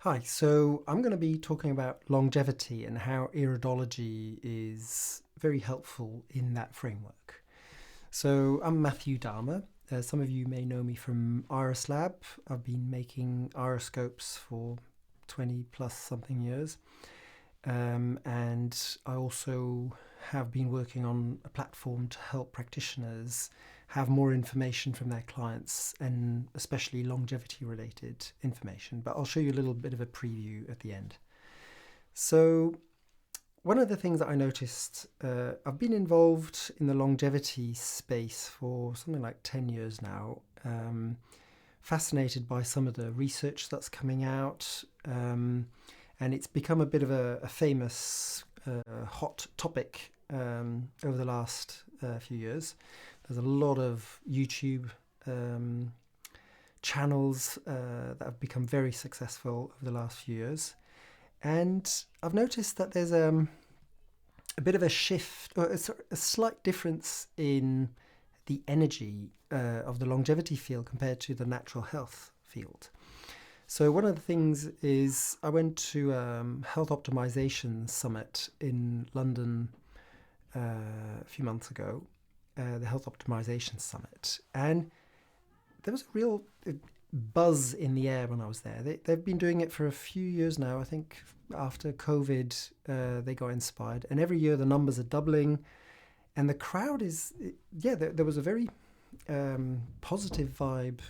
Hi, so I'm going to be talking about longevity and how iridology is very helpful in that framework. So I'm Matthew Dharma. Some of you may know me from IrisLab. I've been making iriscopes for 20 plus something years. And I also have been working on a platform to help practitioners have more information from their clients and especially longevity related information. But I'll show you a little bit of a preview at the end. So, one of the things that I noticed, I've been involved in the longevity space for something like 10 years now. Fascinated by some of the research that's coming out. And it's become a bit of a famous, hot topic over the last few years. There's a lot of YouTube channels that have become very successful over the last few years. And I've noticed that there's a bit of a shift, or a slight difference in the energy of the longevity field compared to the natural health field. So one of the things is I went to Health Optimization Summit in London a few months ago, the Health Optimization Summit, and there was a real buzz in the air when I was there. They've been doing it for a few years now. I think after COVID, they got inspired, and every year the numbers are doubling, and the crowd is, there was a very positive vibe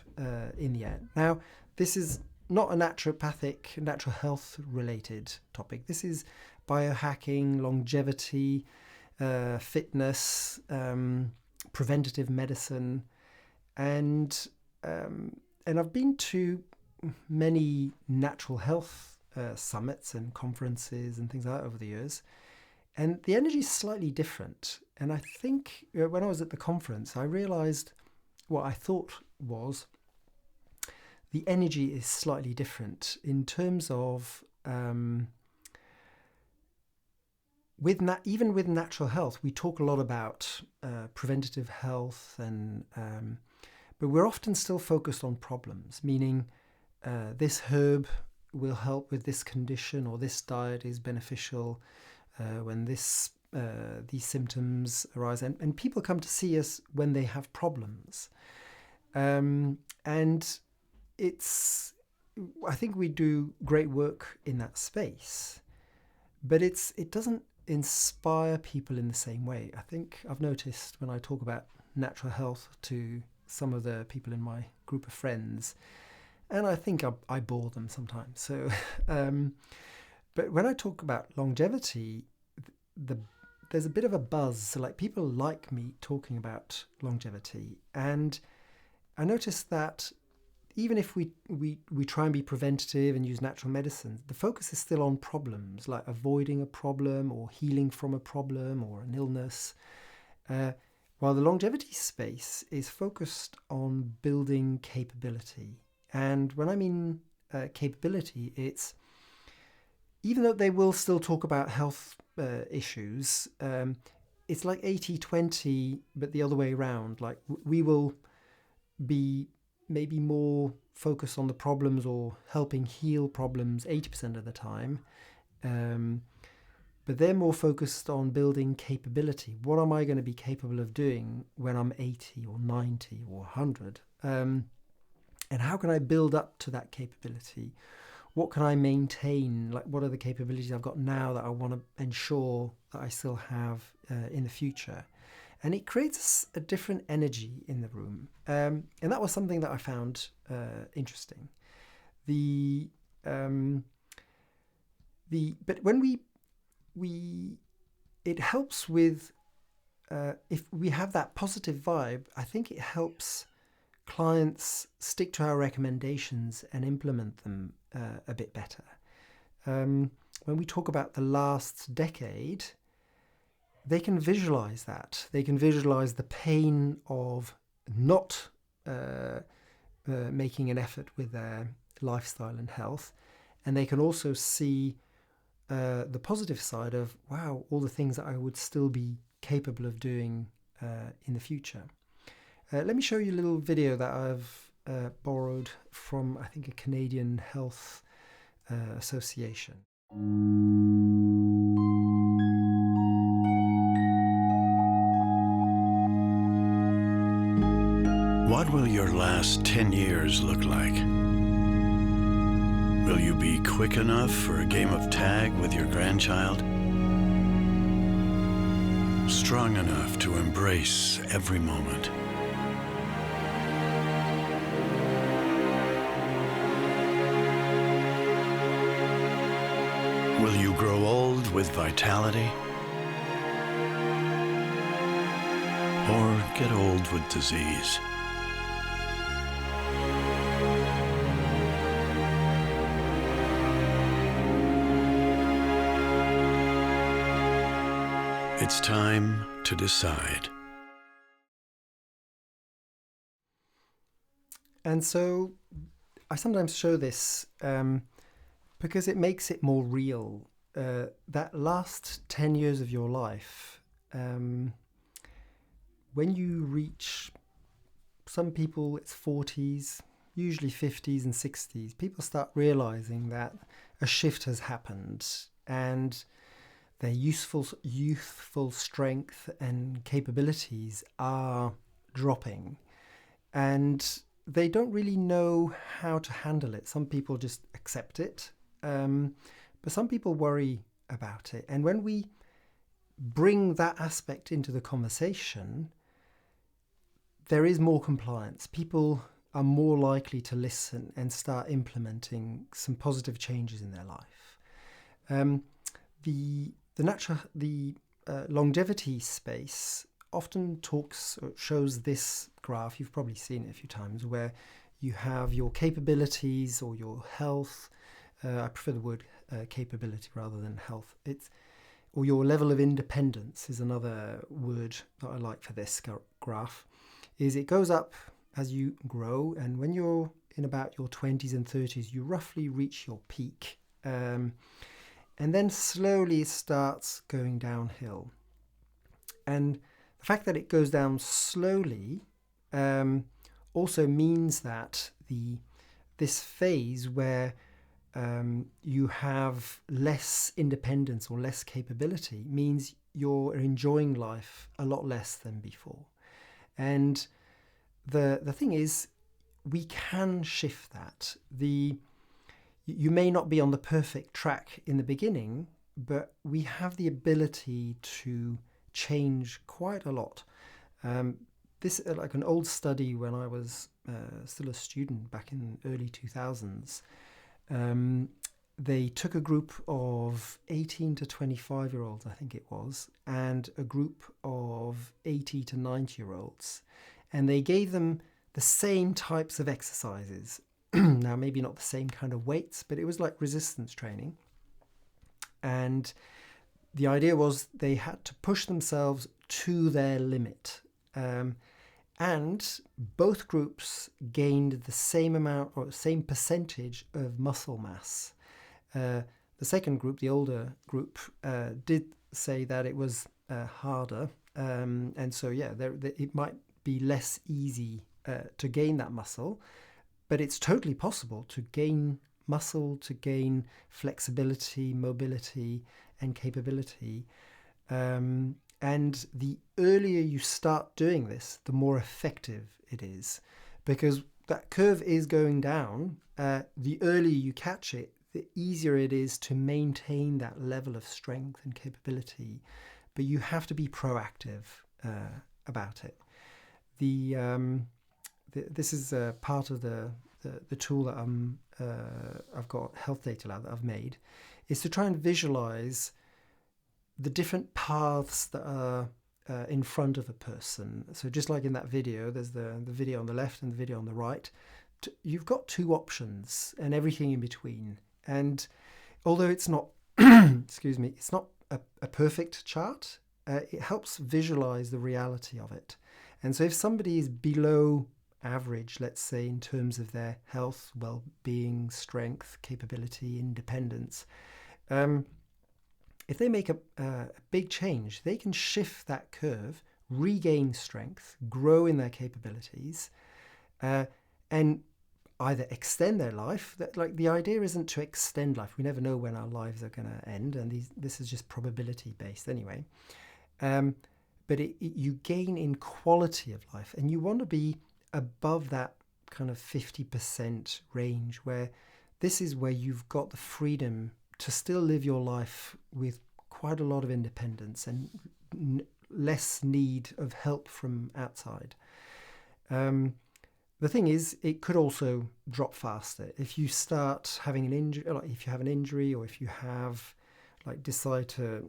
in the air. Now, this is not a naturopathic, natural health related topic. This is biohacking, longevity, fitness, preventative medicine, and I've been to many natural health summits and conferences and things like that over the years, and the energy is slightly different. And I think when I was at the conference, I realized what I thought was the energy is slightly different in terms of even with natural health, we talk a lot about preventative health, and but we're often still focused on problems, meaning this herb will help with this condition, or this diet is beneficial when these symptoms arise, and people come to see us when they have problems, and I think we do great work in that space, but it doesn't inspire people in the same way. I think I've noticed when I talk about natural health to some of the people in my group of friends, and I think I bore them sometimes. So, but when I talk about longevity, there's a bit of a buzz. So, like, people like me talking about longevity, and I noticed that even if we try and be preventative and use natural medicines, the focus is still on problems, like avoiding a problem or healing from a problem or an illness, while the longevity space is focused on building capability. And when I mean capability, it's, even though they will still talk about health issues, it's like 80-20, but the other way around. Like, we will be maybe more focused on the problems or helping heal problems 80% of the time. But they're more focused on building capability. What am I going to be capable of doing when I'm 80 or 90 or 100? And how can I build up to that capability? What can I maintain? Like, what are the capabilities I've got now that I want to ensure that I still have in the future? And it creates a different energy in the room. And that was something that I found interesting. But when it helps with, if we have that positive vibe, I think it helps clients stick to our recommendations and implement them a bit better. When we talk about the last decade, they can visualize that. They can visualize the pain of not making an effort with their lifestyle and health. And they can also see the positive side of, wow, all the things that I would still be capable of doing in the future. Let me show you a little video that I've borrowed from, I think, a Canadian health association. What will your last 10 years look like? Will you be quick enough for a game of tag with your grandchild? Strong enough to embrace every moment? Will you grow old with vitality? Or get old with disease? It's time to decide. And so I sometimes show this because it makes it more real. That last 10 years of your life, when you reach, some people it's 40s, usually 50s and 60s, people start realizing that a shift has happened and their youthful strength and capabilities are dropping, and they don't really know how to handle it. Some people just accept it, but some people worry about it. And when we bring that aspect into the conversation, there is more compliance. People are more likely to listen and start implementing some positive changes in their life. The longevity space often shows this graph. You've probably seen it a few times, where you have your capabilities or your health. I prefer the word capability rather than health. Or your level of independence is another word that I like for this graph. Is it goes up as you grow, and when you're in about your 20s and 30s, you roughly reach your peak. And then slowly it starts going downhill. And the fact that it goes down slowly also means that this phase where you have less independence or less capability means you're enjoying life a lot less than before. And the thing is, we can shift that. You may not be on the perfect track in the beginning, but we have the ability to change quite a lot. This is like an old study when I was still a student back in the early 2000s. They took a group of 18 to 25-year-olds, I think it was, and a group of 80 to 90-year-olds, and they gave them the same types of exercises. Now, maybe not the same kind of weights, but it was like resistance training. And the idea was they had to push themselves to their limit. And both groups gained the same amount or same percentage of muscle mass. The second group, the older group, did say that it was harder. And so, it might be less easy to gain that muscle. But it's totally possible to gain muscle, to gain flexibility, mobility, and capability. And the earlier you start doing this, the more effective it is. Because that curve is going down. The earlier you catch it, the easier it is to maintain that level of strength and capability. But you have to be proactive about it. This is part of the tool that I've got, HealthDataLab, that I've made, is to try and visualize the different paths that are in front of a person. So just like in that video, there's the video on the left and the video on the right. You've got two options and everything in between. And although it's not, it's not a perfect chart, it helps visualize the reality of it. And so if somebody is below average, let's say, in terms of their health, well-being, strength, capability, independence, if they make a big change, they can shift that curve, regain strength, grow in their capabilities, and either extend their life. That, like, the idea isn't to extend life. We never know when our lives are going to end, and this is just probability based anyway. But you gain in quality of life, and you want to be above that kind of 50% range, where this is where you've got the freedom to still live your life with quite a lot of independence and less need of help from outside. The thing is, it could also drop faster if you start having an injury. Like if you have an injury, or if you have, like, decide to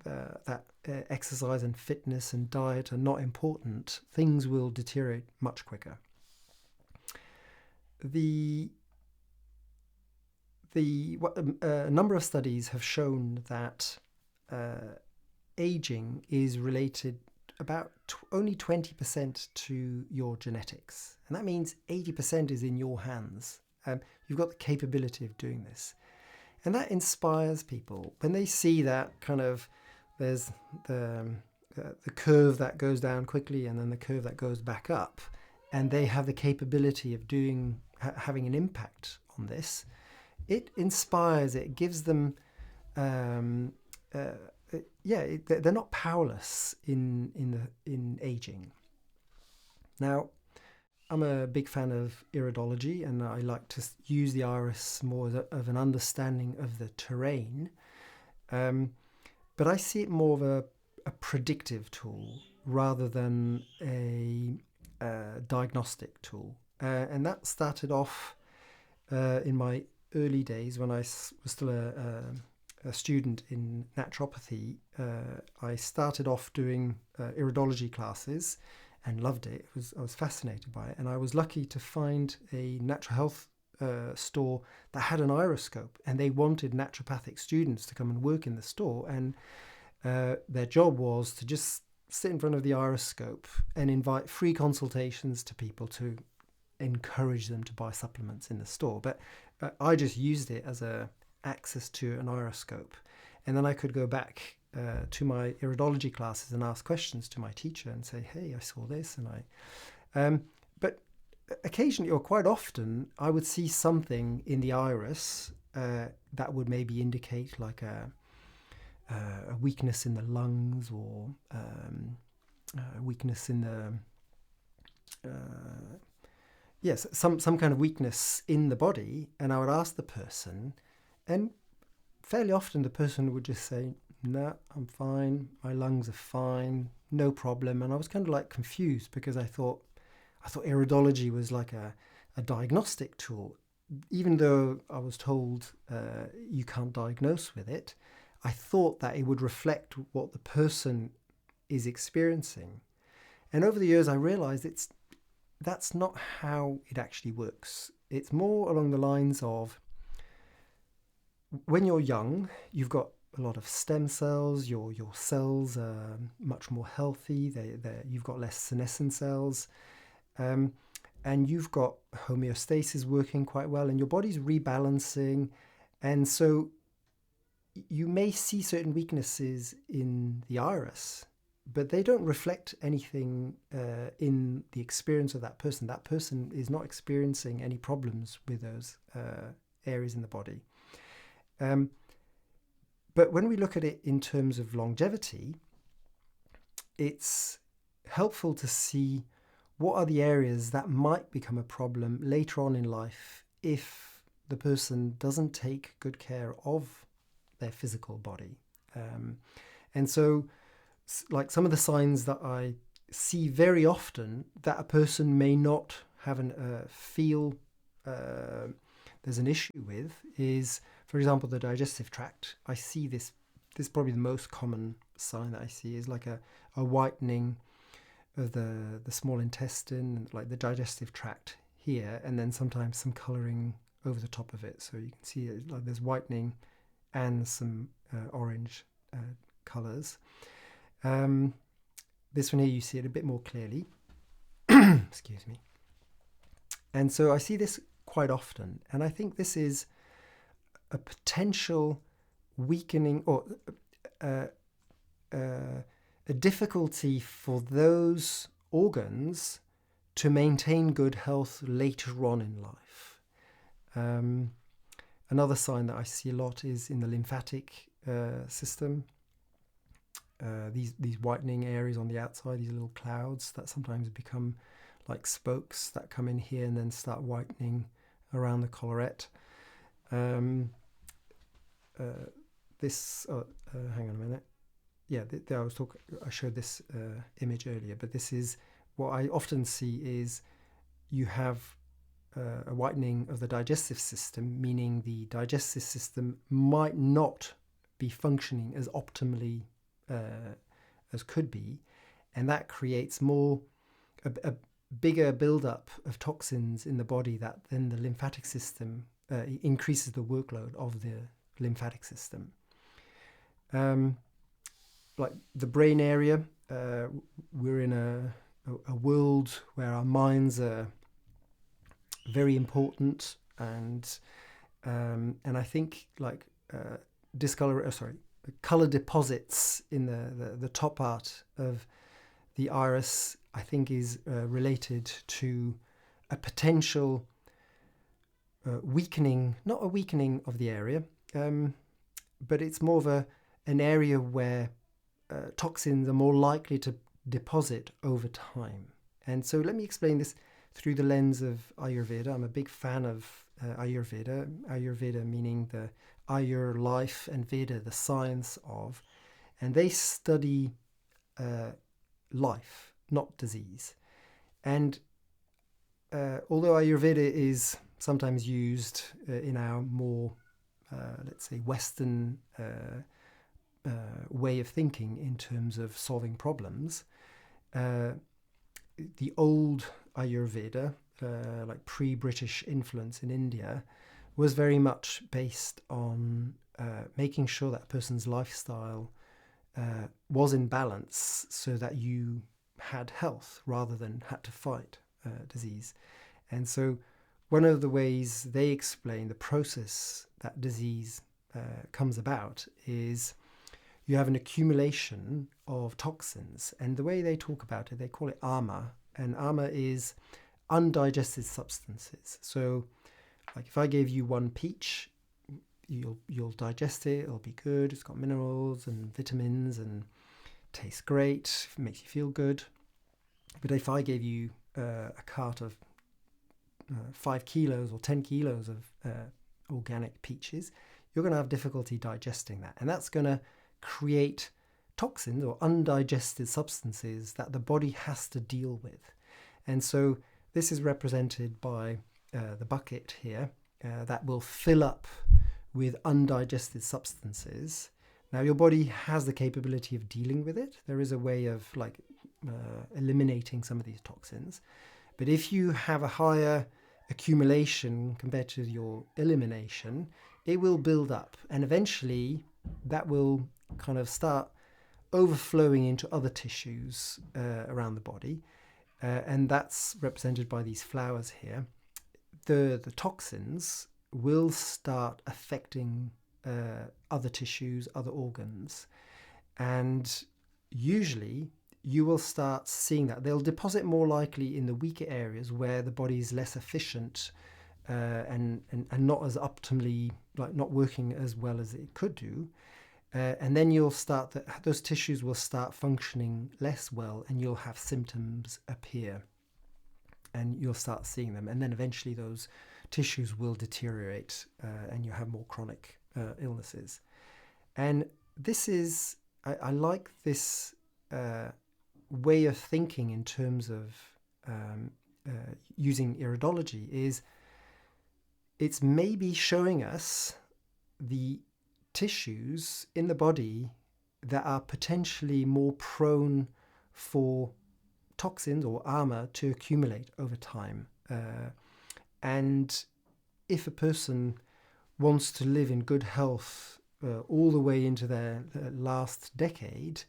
that exercise and fitness and diet are not important, things will deteriorate much quicker. A number of studies have shown that aging is related about only 20% to your genetics, and that means 80% is in your hands. You've got the capability of doing this, and that inspires people when they see that kind of there's the curve that goes down quickly and then the curve that goes back up, and they have the capability of having an impact on this. It inspires. It gives them. They're not powerless in aging. Now, I'm a big fan of Iridology, and I like to use the iris more of an understanding of the terrain. But I see it more of a predictive tool rather than a diagnostic tool. And that started off in my early days when I was still a student in naturopathy. I started off doing iridology classes and loved it. I was fascinated by it, and I was lucky to find a natural health store that had an iriscope, and they wanted naturopathic students to come and work in the store, and their job was to just sit in front of the iriscope and invite free consultations to people to encourage them to buy supplements in the store. But I just used it as a access to an iriscope, and then I could go back to my iridology classes and ask questions to my teacher and say, hey, I saw this, and but occasionally, or quite often, I would see something in the iris that would maybe indicate like a weakness in the lungs, or a weakness in the yes, some kind of weakness in the body. And I would ask the person, and fairly often the person would just say, no, I'm fine, my lungs are fine, no problem. And I was kind of like confused, because I thought iridology was like a diagnostic tool. Even though I was told you can't diagnose with it, I thought that it would reflect what the person is experiencing. And over the years I realized that's not how it actually works. It's more along the lines of, when you're young, you've got a lot of stem cells, your cells are much more healthy, you've got less senescent cells, and you've got homeostasis working quite well, and your body's rebalancing. And so you may see certain weaknesses in the iris, but they don't reflect anything in the experience of that person. That person is not experiencing any problems with those areas in the body. But when we look at it in terms of longevity, it's helpful to see what are the areas that might become a problem later on in life if the person doesn't take good care of their physical body. And so, like, some of the signs that I see very often that a person may not have feel there's an issue with is, for example, the digestive tract. I see this is probably the most common sign that I see, is like a whitening of the small intestine, like the digestive tract here, and then sometimes some colouring over the top of it. So you can see it, like there's whitening and some orange colours. This one here, you see it a bit more clearly. Excuse me. And so I see this quite often, and I think this is a potential weakening, or a difficulty for those organs to maintain good health later on in life. Another sign that I see a lot is in the lymphatic system. These whitening areas on the outside, these little clouds that sometimes become like spokes that come in here and then start whitening around the collarette. Hang on a minute. Yeah, I showed this image earlier, but this is what I often see is you have a whitening of the digestive system, meaning the digestive system might not be functioning as optimally as could be, and that creates a bigger buildup of toxins in the body that then the lymphatic system increases the workload of the lymphatic system. Like the brain area, we're in a world where our minds are very important, and I think like color deposits in the top part of the iris, I think, is related to a potential weakening, not a weakening of the area, but it's more of an area where toxins are more likely to deposit over time. And so let me explain this through the lens of Ayurveda. I'm a big fan of Ayurveda. Ayurveda meaning the Ayur, life, and Veda, the science of. And they study life, not disease. And although Ayurveda is sometimes used in our more, let's say, Western way of thinking in terms of solving problems, the old Ayurveda, like pre-British influence in India, was very much based on making sure that a person's lifestyle was in balance so that you had health rather than had to fight disease. And so one of the ways they explain the process that disease comes about is you have an accumulation of toxins. And the way they talk about it, they call it ama. And ama is undigested substances. So like if I gave you one peach, you'll digest it, it'll be good, it's got minerals and vitamins and tastes great, makes you feel good. But if I gave you a cart of 5 kilos or 10 kilos of organic peaches, you're going to have difficulty digesting that. And that's going to create toxins or undigested substances that the body has to deal with. And so this is represented by the bucket here that will fill up with undigested substances. Now your body has the capability of dealing with it. There is a way of eliminating some of these toxins. But if you have a higher accumulation compared to your elimination, it will build up, and eventually that will kind of start overflowing into other tissues around the body, and that's represented by these flowers here. The toxins will start affecting other tissues, other organs, and usually you will start seeing that they'll deposit more likely in the weaker areas where the body is less efficient and not as optimally, like not working as well as it could do. And then you'll start those tissues will start functioning less well, and you'll have symptoms appear, and you'll start seeing them, and then eventually those tissues will deteriorate, and you have more chronic illnesses. And this is, I like this way of thinking in terms of using iridology. Is it's maybe showing us the tissues in the body that are potentially more prone for toxins or ama to accumulate over time. And if a person wants to live in good health all the way into their last decade,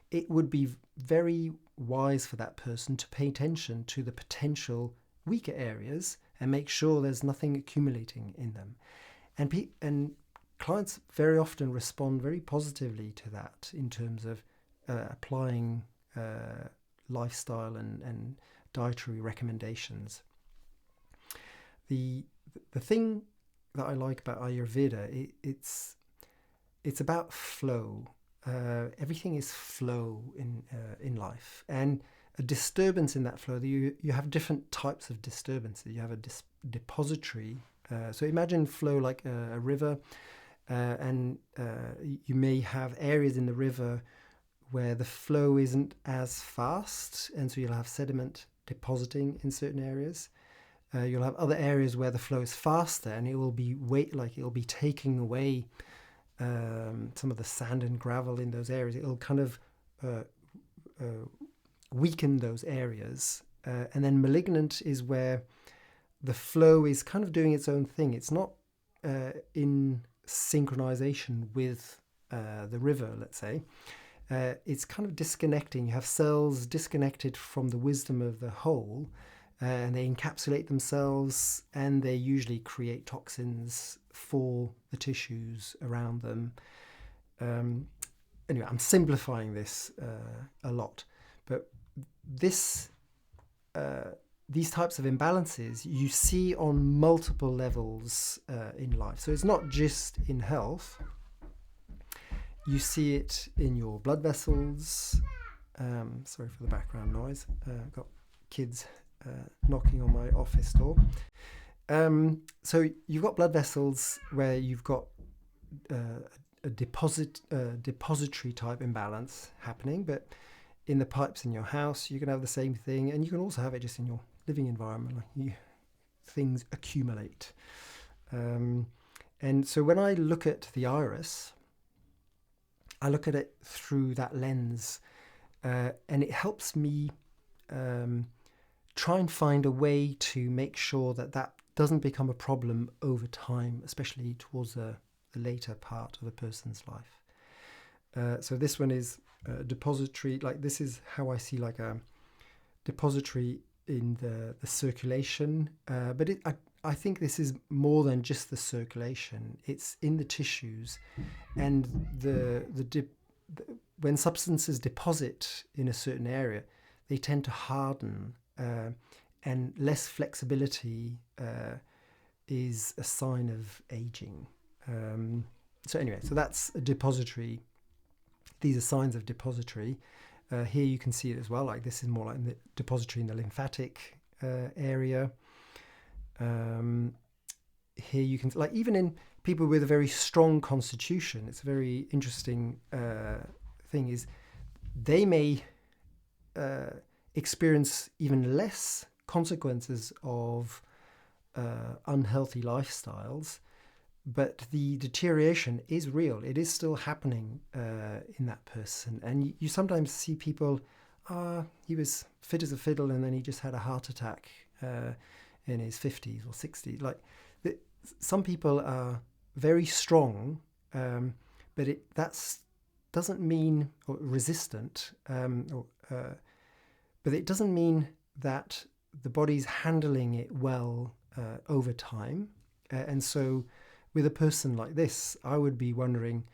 it would be very wise for that person to pay attention to the potential weaker areas and make sure there's nothing accumulating in them. And clients very often respond very positively to that in terms of applying lifestyle and dietary recommendations. The thing that I like about Ayurveda, it's about flow. Everything is flow in life, and a disturbance in that flow. You have different types of disturbances. You have a depository. So imagine flow like a river, and you may have areas in the river where the flow isn't as fast, and so you'll have sediment depositing in certain areas. You'll have other areas where the flow is faster, and it will be taking away some of the sand and gravel in those areas. It'll kind of weaken those areas. And then malignant is where the flow is kind of doing its own thing. It's not in synchronization with the river, let's say. It's kind of disconnecting. You have cells disconnected from the wisdom of the whole, and they encapsulate themselves, and they usually create toxins for the tissues around them. Anyway, I'm simplifying this a lot, but these types of imbalances you see on multiple levels in life. So it's not just in health. You see it in your blood vessels. Sorry for the background noise. I've got kids knocking on my office door. So you've got blood vessels where you've got a depository type imbalance happening, but in the pipes in your house, you can have the same thing, and you can also have it just in your living environment. Things accumulate. And so when I look at the iris, I look at it through that lens, and it helps me try and find a way to make sure that doesn't become a problem over time, especially towards the later part of a person's life. So this one is depository. Like, this is how I see like a depository in the circulation, but I think this is more than just the circulation. It's in the tissues, and when substances deposit in a certain area, they tend to harden, and less flexibility is a sign of aging. So anyway, so that's a depository. These are signs of depository. Here you can see it as well. Like, this is more like the depository in the lymphatic area. Here you can, like, even in people with a very strong constitution, it's a very interesting thing, is they may experience even less consequences of unhealthy lifestyles, but the deterioration is real. It is still happening in that person. And you sometimes see people, he was fit as a fiddle, and then he just had a heart attack in his 50s or 60s. Like, some people are very strong, but that doesn't mean, or resistant, but it doesn't mean that the body's handling it well over time. And so with a person like this, I would be wondering,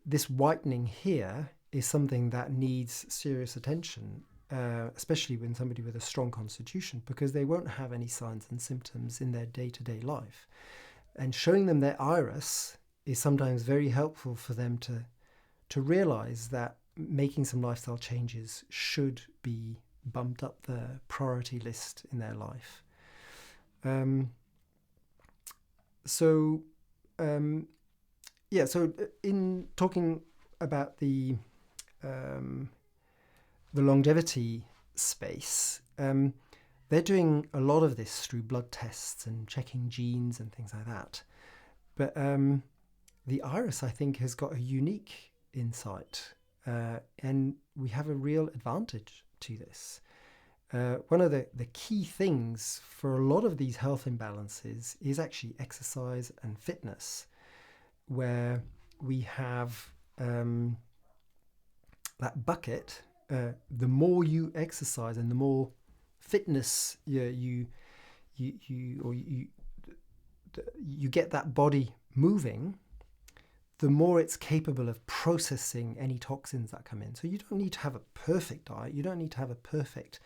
this whitening here is something that needs serious attention, especially when somebody with a strong constitution, because they won't have any signs and symptoms in their day-to-day life. And showing them their iris is sometimes very helpful for them to realize that making some lifestyle changes should be bumped up the priority list in their life. So in talking about the longevity space, they're doing a lot of this through blood tests and checking genes and things like that. But the iris, I think, has got a unique insight, and we have a real advantage to this. One of the key things for a lot of these health imbalances is actually exercise and fitness, where we have that bucket. The more you exercise and the more fitness you get that body moving, the more it's capable of processing any toxins that come in. So you don't need to have a perfect diet. You don't need to have a perfect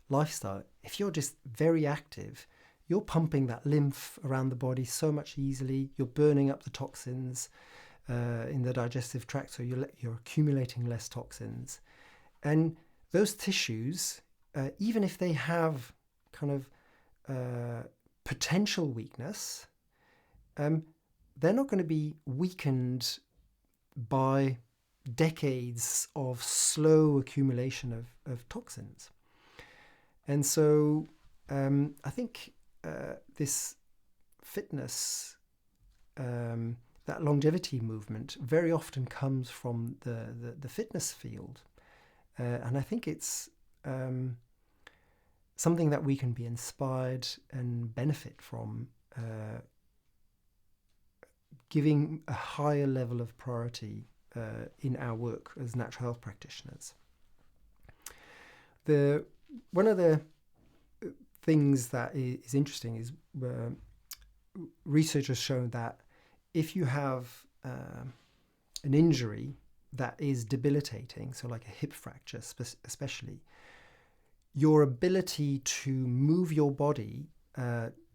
lifestyle, if you're just very active, you're pumping that lymph around the body so much easily. You're burning up the toxins in the digestive tract, so you're accumulating less toxins. And those tissues, even if they have kind of potential weakness, they're not going to be weakened by decades of slow accumulation of toxins. And so I think this fitness, that longevity movement, very often comes from the fitness field. And I think it's something that we can be inspired and benefit from, giving a higher level of priority in our work as natural health practitioners. One of the things that is interesting is research has shown that if you have an injury that is debilitating, so like a hip fracture especially, your ability to move your body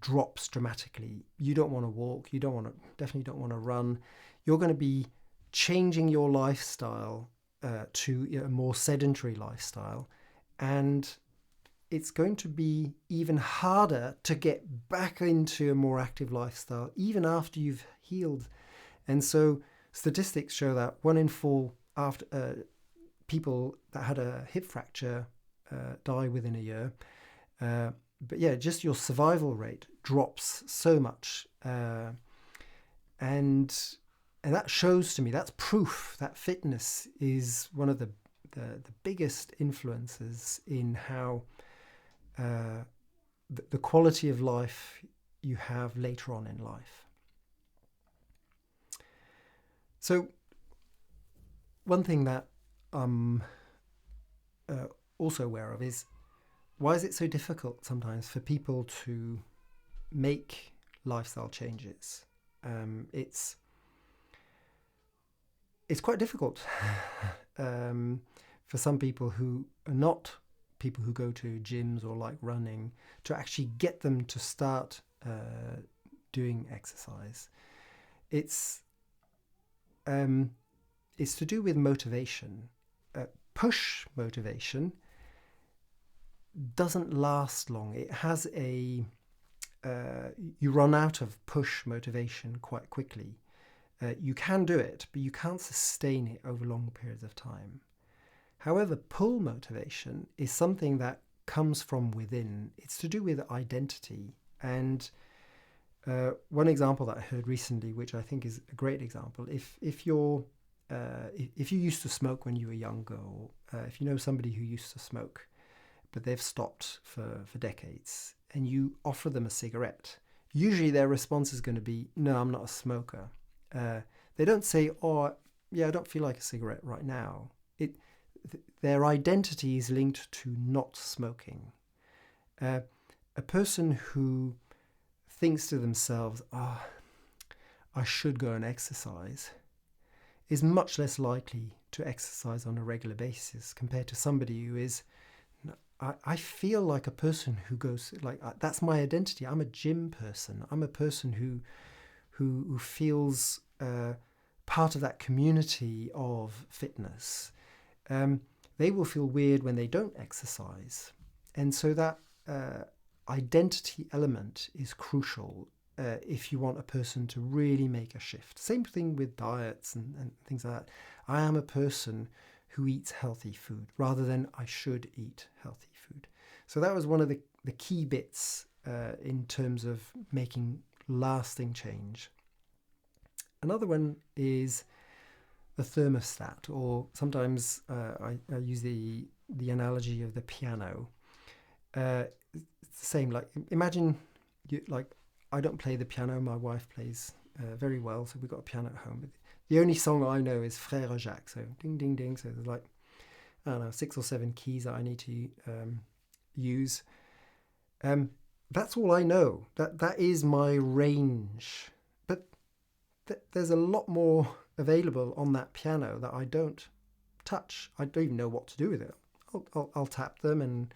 drops dramatically. You don't want to walk, definitely don't want to run. You're going to be changing your lifestyle to a more sedentary lifestyle, and it's going to be even harder to get back into a more active lifestyle even after you've healed. And so statistics show that 1 in 4 after people that had a hip fracture die within a year. But yeah, just your survival rate drops so much. And that shows to me, that's proof that fitness is one of the biggest influences in how the quality of life you have later on in life. So one thing that I'm also aware of is, why is it so difficult sometimes for people to make lifestyle changes? It's quite difficult for some people who are not people who go to gyms or like running, to actually get them to start doing exercise. It's to do with motivation. Push motivation doesn't last long. It has you run out of push motivation quite quickly. You can do it, but you can't sustain it over long periods of time. However, pull motivation is something that comes from within. It's to do with identity. And one example that I heard recently, which I think is a great example, if you used to smoke when you were younger, or if you know somebody who used to smoke, but they've stopped for decades, and you offer them a cigarette, usually their response is going to be, no, I'm not a smoker. They don't say, oh, yeah, I don't feel like a cigarette right now. Their identity is linked to not smoking. A person who thinks to themselves, I should go and exercise, is much less likely to exercise on a regular basis compared to somebody who is, I feel like a person who goes, like, that's my identity. I'm a gym person. I'm a person who feels part of that community of fitness. They will feel weird when they don't exercise. And so that identity element is crucial if you want a person to really make a shift. Same thing with diets and things like that. I am a person who eats healthy food rather than I should eat healthy food. So that was one of the key bits in terms of making lasting change. Another one is the thermostat, or sometimes I use the analogy of the piano. It's the same. Like, imagine I don't play the piano. My wife plays very well, so we've got a piano at home. But the only song I know is Frère Jacques. So ding ding ding. So there's like, I don't know, 6 or 7 keys that I need to use. That's all I know. That is my range. But there's a lot more available on that piano that I don't touch. I don't even know what to do with it. I'll tap them and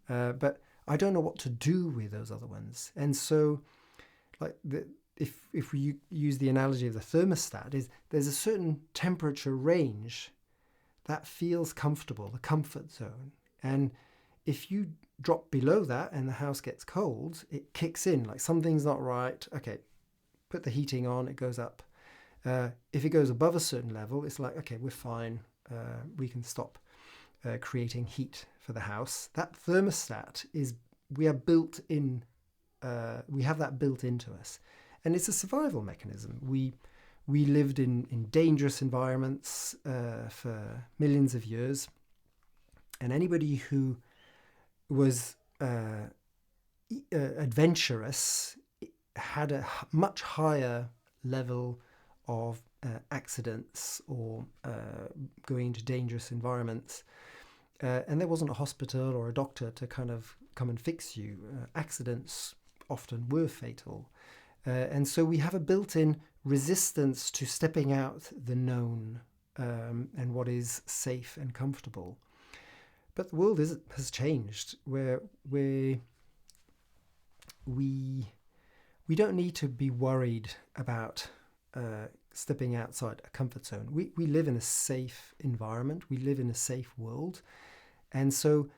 but I don't know what to do with those other ones. And so, like if we use the analogy of the thermostat, is there's a certain temperature range that feels comfortable, the comfort zone. And if you drop below that and the house gets cold, it kicks in, like something's not right. Okay, put the heating on, it goes up. If it goes above a certain level, it's like, okay, we're fine. We can stop creating heat for the house. That thermostat we are built in, we have that built into us. And it's a survival mechanism. We lived in dangerous environments for millions of years. And anybody who was adventurous had a much higher level of accidents or going into dangerous environments. And there wasn't a hospital or a doctor to kind of come and fix you. Accidents often were fatal. And so we have a built-in resistance to stepping out the known and what is safe and comfortable. But the world has changed, where we don't need to be worried about stepping outside a comfort zone. We live in a safe environment. We live in a safe world. And so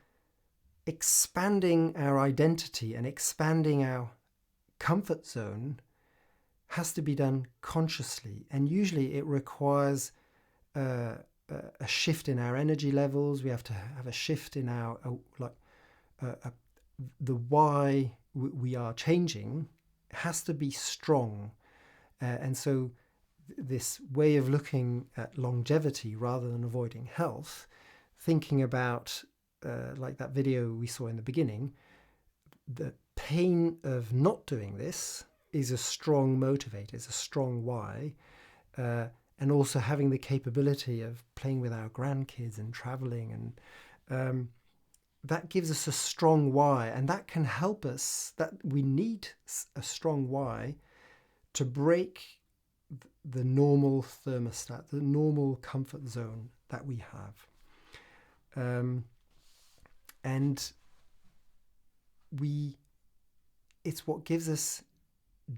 expanding our identity and expanding our comfort zone has to be done consciously. And usually it requires a shift in our energy levels. We have to have a shift in our, the why we are changing has to be strong. And so this way of looking at longevity rather than avoiding health, thinking about, like that video we saw in the beginning, the pain of not doing this is a strong motivator, is a strong why. And also having the capability of playing with our grandkids and traveling, and that gives us a strong why, and that can help us. That we need a strong why to break the normal thermostat, the normal comfort zone that we have. And it's what gives us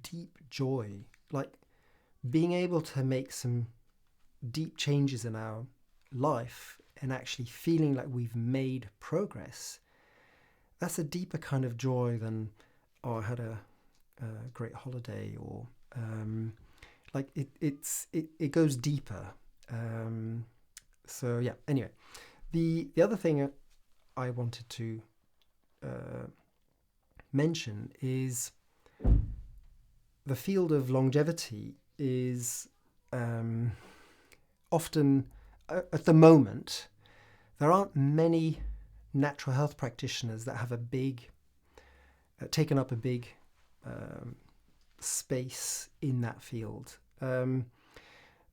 deep joy, like being able to make some deep changes in our life and actually feeling like we've made progress. That's a deeper kind of joy than, I had a great holiday, or like it goes deeper. So yeah, anyway, the other thing I wanted to mention is the field of longevity is often, at the moment, there aren't many natural health practitioners that have taken up a big space in that field.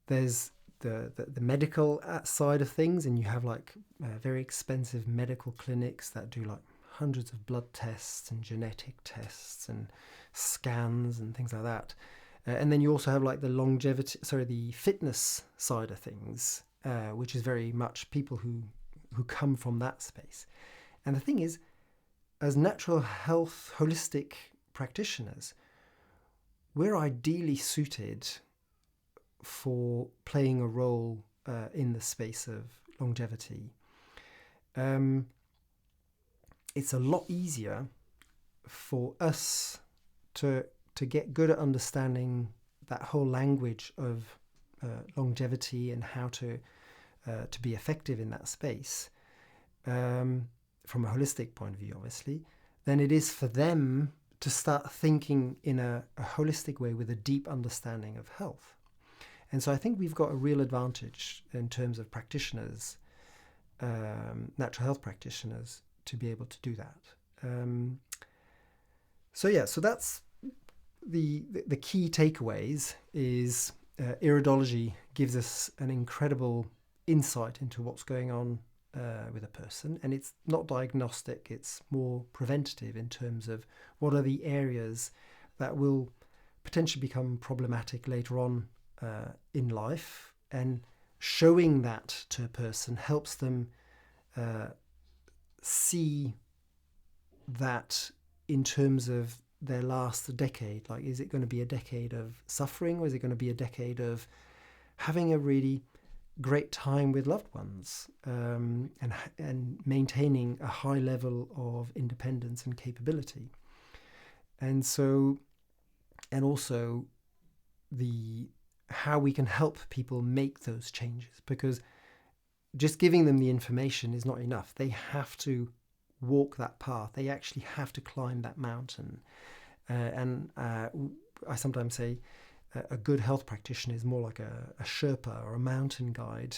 There's the medical side of things, and you have like very expensive medical clinics that do like hundreds of blood tests and genetic tests and scans and things like that. And then you also have like the fitness side of things, which is very much people who come from that space. And the thing is, as natural health holistic practitioners, we're ideally suited for playing a role in the space of longevity. It's a lot easier for us to get good at understanding that whole language of longevity and how to be effective in that space, from a holistic point of view, obviously, than it is for them to start thinking in a holistic way with a deep understanding of health. And so I think we've got a real advantage in terms of practitioners, natural health practitioners, to be able to do that. So that's the key takeaways. Is Iridology gives us an incredible insight into what's going on with a person, and it's not diagnostic, it's more preventative in terms of what are the areas that will potentially become problematic later on in life, and showing that to a person helps them see that in terms of their last decade. Like, is it going to be a decade of suffering, or is it going to be a decade of having a really great time with loved ones, and maintaining a high level of independence and capability? And so, and also how we can help people make those changes, because just giving them the information is not enough. They have to walk that path. They actually have to climb that mountain. I sometimes say a good health practitioner is more like a Sherpa or a mountain guide.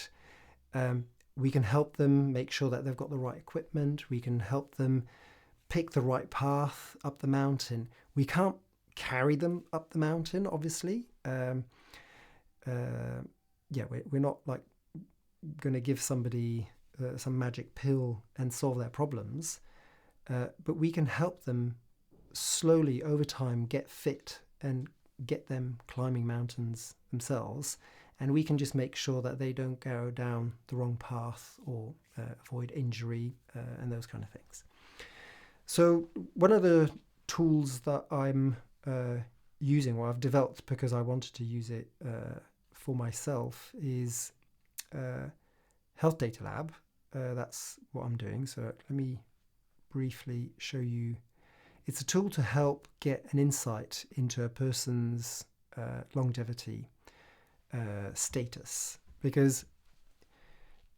We can help them make sure that they've got the right equipment. We can help them pick the right path up the mountain. We can't carry them up the mountain, obviously. We're not like going to give somebody some magic pill and solve their problems, but we can help them slowly over time get fit and get them climbing mountains themselves, and we can just make sure that they don't go down the wrong path or avoid injury and those kind of things. So one of the tools that I'm using, or I've developed because I wanted to use it for myself, is HealthDataLab. That's what I'm doing. So let me briefly show you. It's a tool to help get an insight into a person's longevity status. Because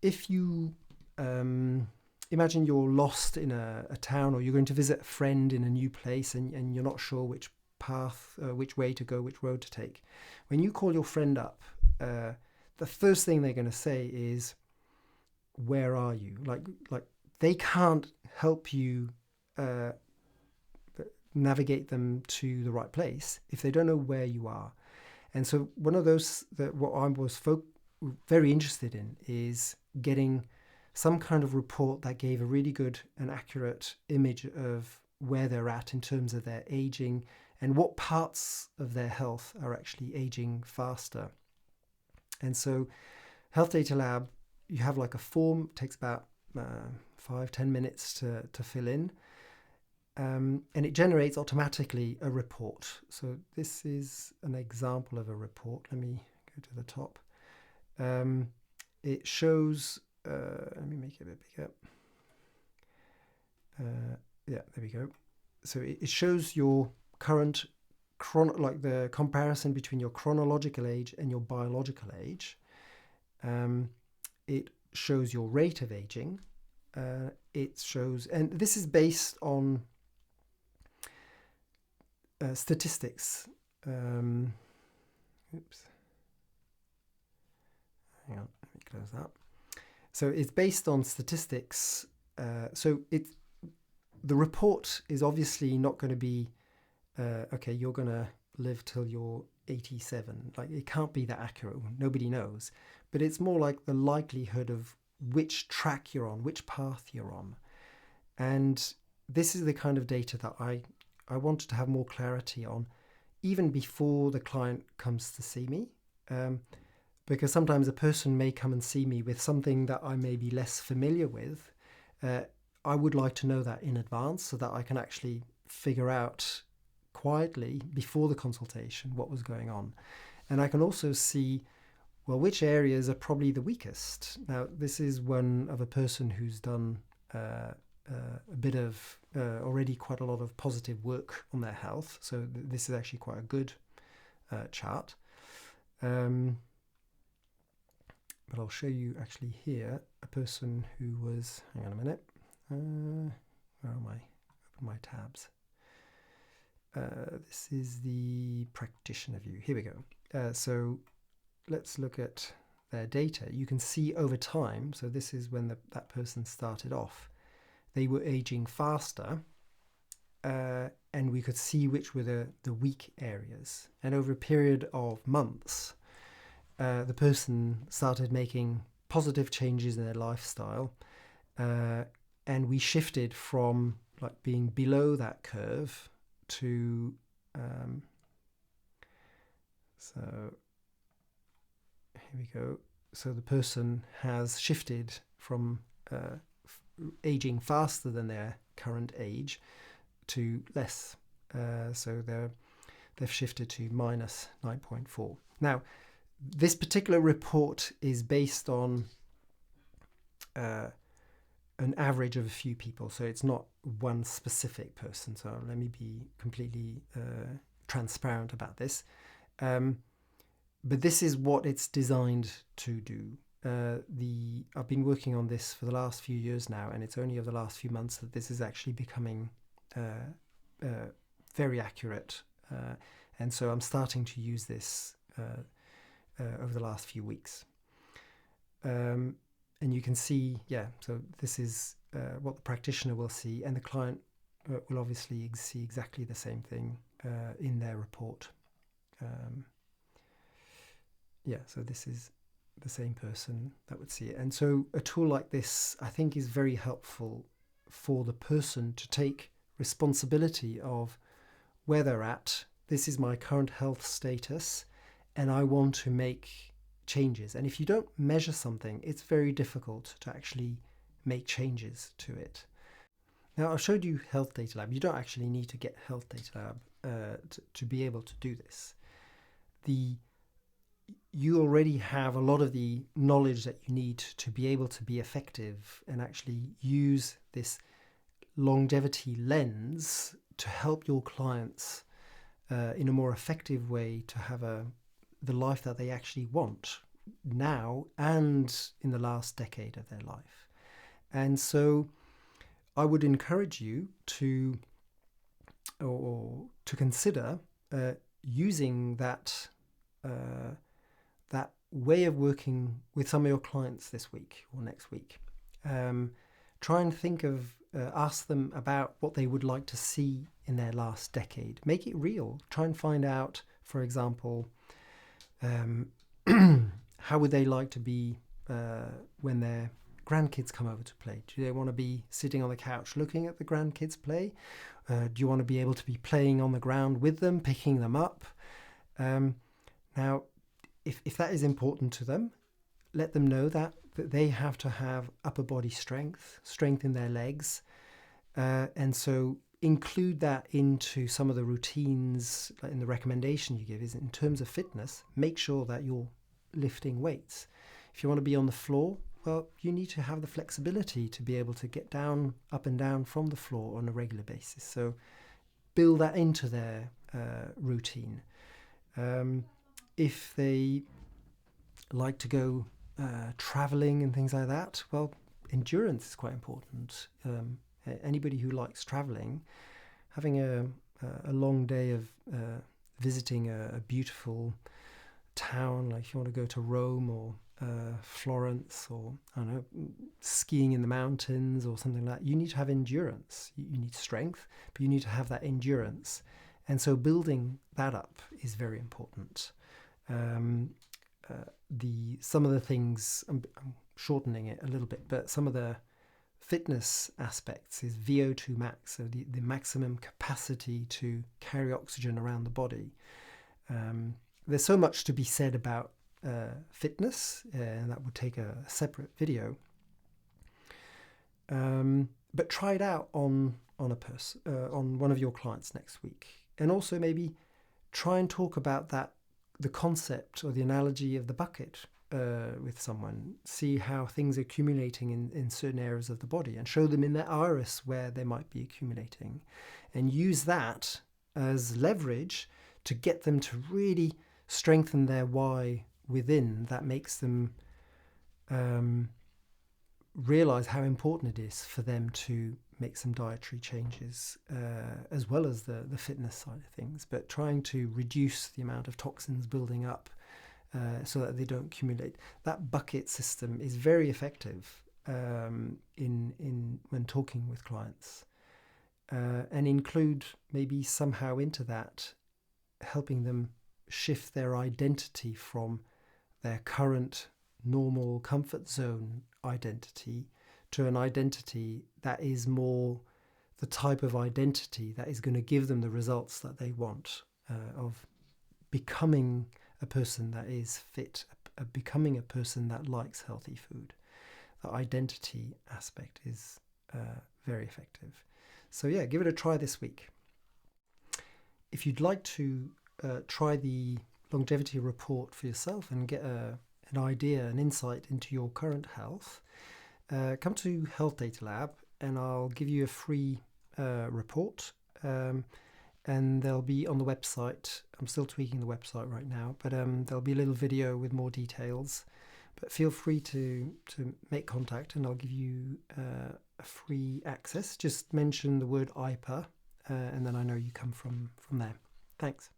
if you imagine you're lost in a town, or you're going to visit a friend in a new place, and you're not sure which path, which way to go, which road to take. When you call your friend up, the first thing they're going to say is, "Where are you?" Like they can't help you navigate them to the right place if they don't know where you are. And so one of those that what I was very interested in is getting some kind of report that gave a really good and accurate image of where they're at in terms of their aging, and what parts of their health are actually aging faster. And so HealthDataLab, you have like a form. It takes about 5-10 minutes to fill in. And it generates automatically a report. So this is an example of a report. Let me go to the top. It shows, let me make it a bit bigger. There we go. So it shows your current, like the comparison between your chronological age and your biological age. It shows your rate of aging. It shows, and this is based on statistics. Oops. Hang on, let me close that. So it's based on statistics. The report is obviously not going to be, okay, you're going to live till you're 87. Like, it can't be that accurate. Nobody knows. But it's more like the likelihood of which track you're on, which path you're on. And this is the kind of data that I wanted to have more clarity on, even before the client comes to see me. Because sometimes a person may come and see me with something that I may be less familiar with. I would like to know that in advance so that I can actually figure out quietly before the consultation what was going on. And I can also see, well, which areas are probably the weakest. Now, this is one of a person who's done a bit of already quite a lot of positive work on their health. So this is actually quite a good chart. But I'll show you actually here a person who was, hang on a minute, where am I? Open my tabs. This is the practitioner view. Here we go. So let's look at their data. You can see over time, so this is when that person started off, they were aging faster, and we could see which were the weak areas. And over a period of months, the person started making positive changes in their lifestyle, and we shifted from like being below that curve to so here we go. So the person has shifted from aging faster than their current age to less. So they've shifted to minus 9.4. Now, this particular report is based on an average of a few people, so it's not one specific person. So let me be completely transparent about this. But this is what it's designed to do. I've been working on this for the last few years now, and it's only over the last few months that this is actually becoming very accurate. And so I'm starting to use this over the last few weeks. And you can see, so this is what the practitioner will see, and the client will obviously see exactly the same thing in their report. So this is the same person that would see it. And so a tool like this, I think, is very helpful for the person to take responsibility of where they're at. This is my current health status, and I want to make changes. And if you don't measure something, it's very difficult to actually make changes to it. Now, I showed you HealthDataLab. You don't actually need to get HealthDataLab to be able to do this. You already have a lot of the knowledge that you need to be able to be effective and actually use this longevity lens to help your clients in a more effective way to have the life that they actually want now and in the last decade of their life. And so I would encourage you to consider using that way of working with some of your clients this week or next week. Try and think of, ask them about what they would like to see in their last decade. Make it real. Try and find out, for example, how would they like to be when their grandkids come over to play? Do they want to be sitting on the couch looking at the grandkids play? Do you want to be able to be playing on the ground with them, picking them up? Now, if that is important to them, let them know that they have to have upper body strength in their legs. And so include that into some of the routines, like in the recommendation you give, is in terms of fitness, make sure that you're lifting weights. If you want to be on the floor, well, you need to have the flexibility to be able to get down, up and down from the floor on a regular basis. So build that into their routine. If they like to go traveling and things like that, well, endurance is quite important. Anybody who likes traveling, having a long day of visiting a beautiful town, like if you want to go to Rome or Florence, or I don't know, skiing in the mountains or something like that, you need to have endurance. You need strength, but you need to have that endurance. And so building that up is very important. Some of the things, I'm shortening it a little bit, but some of the fitness aspects is VO2 max, so the maximum capacity to carry oxygen around the body. There's so much to be said about fitness, and that would take a separate video. But try it out on a person, on one of your clients next week, and also maybe try and talk about the concept or the analogy of the bucket with someone. See how things are accumulating in certain areas of the body, and show them in their iris where they might be accumulating, and use that as leverage to get them to really strengthen their why within. That makes them realize how important it is for them to make some dietary changes, as well as the fitness side of things, but trying to reduce the amount of toxins building up so that they don't accumulate. That bucket system is very effective in when talking with clients, and include maybe somehow into that helping them shift their identity from their current normal comfort zone identity to an identity that is more the type of identity that is going to give them the results that they want, of becoming a person that is fit, becoming a person that likes healthy food. The identity aspect is very effective. So yeah, give it a try this week. If you'd like to try the longevity report for yourself and get an idea, an insight into your current health, come to HealthDataLab and I'll give you a free report. And they'll be on the website. I'm still tweaking the website right now, but there'll be a little video with more details. But feel free to make contact and I'll give you a free access. Just mention the word IIPA and then I know you come from there. Thanks.